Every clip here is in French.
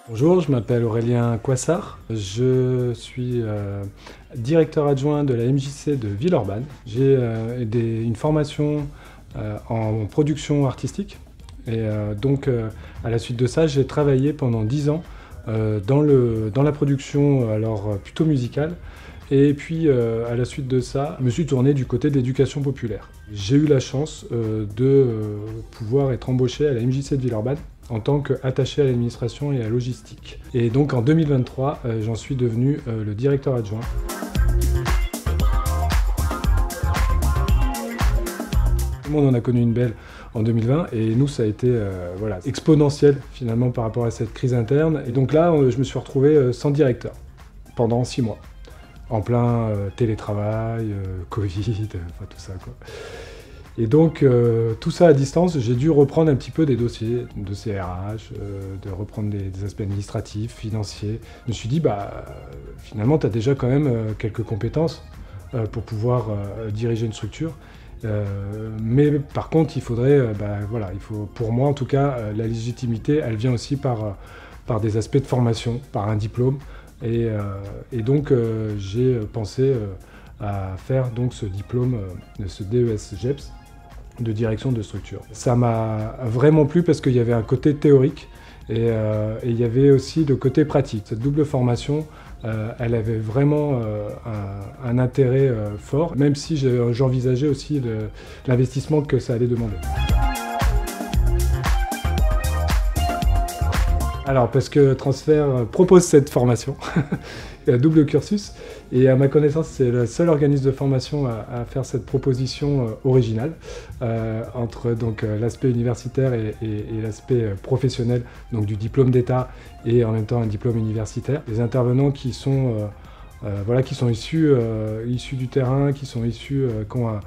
Bonjour, je m'appelle Aurélien Coissard. Je suis directeur adjoint de la MJC de Villeurbanne. J'ai une formation en production artistique. Et donc, à la suite de ça, j'ai travaillé pendant 10 ans dans la production, alors plutôt musicale. Et puis, à la suite de ça, je me suis tourné du côté de l'éducation populaire. J'ai eu la chance de pouvoir être embauché à la MJC de Villeurbanne en tant qu'attaché à l'administration et à la logistique. Et donc en 2023, j'en suis devenu le directeur adjoint. Tout le monde en a connu une belle en 2020 et nous ça a été voilà, exponentiel finalement par rapport à cette crise interne. Et donc là, je me suis retrouvé sans directeur pendant 6 mois. En plein télétravail, Covid, enfin tout ça quoi. Et donc, tout ça à distance, j'ai dû reprendre un petit peu des dossiers RH, de reprendre des aspects administratifs, financiers. Je me suis dit, finalement, tu as déjà quand même quelques compétences pour pouvoir diriger une structure. Mais par contre, il faudrait, voilà, pour moi en tout cas, la légitimité, elle vient aussi par des aspects de formation, par un diplôme. Et donc, j'ai pensé à faire donc, ce diplôme, ce DES-GEPS, de direction de structure. Ça m'a vraiment plu parce qu'il y avait un côté théorique et il y avait aussi le côté pratique. Cette double formation, elle avait vraiment un intérêt fort, même si j'envisageais aussi l'investissement que ça allait demander. Alors, parce que Transfert propose cette formation, un double cursus, et à ma connaissance, c'est le seul organisme de formation à faire cette proposition originale, entre l'aspect universitaire et l'aspect professionnel, donc du diplôme d'État et en même temps un diplôme universitaire. Les intervenants qui sont issus du terrain, qui ont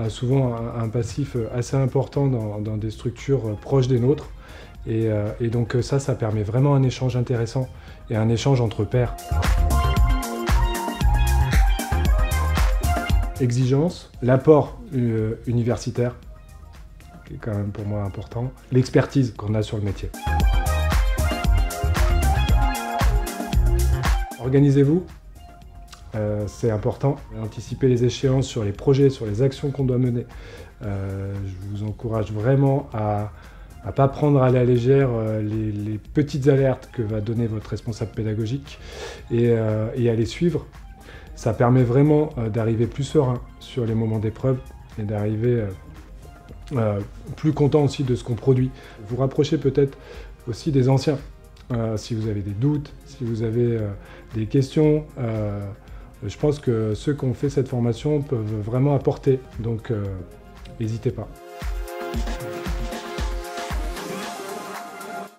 souvent un passif assez important dans des structures proches des nôtres. Et donc ça permet vraiment un échange intéressant et un échange entre pairs. Exigence, l'apport universitaire, qui est quand même pour moi important, l'expertise qu'on a sur le métier. Organisez-vous, c'est important. Anticiper les échéances sur les projets, sur les actions qu'on doit mener. Je vous encourage vraiment à ne pas prendre à la légère les petites alertes que va donner votre responsable pédagogique et à les suivre. Ça permet vraiment d'arriver plus serein sur les moments d'épreuve et d'arriver plus content aussi de ce qu'on produit. Vous rapprochez peut-être aussi des anciens. Si vous avez des doutes, si vous avez des questions, je pense que ceux qui ont fait cette formation peuvent vraiment apporter. Donc n'hésitez pas.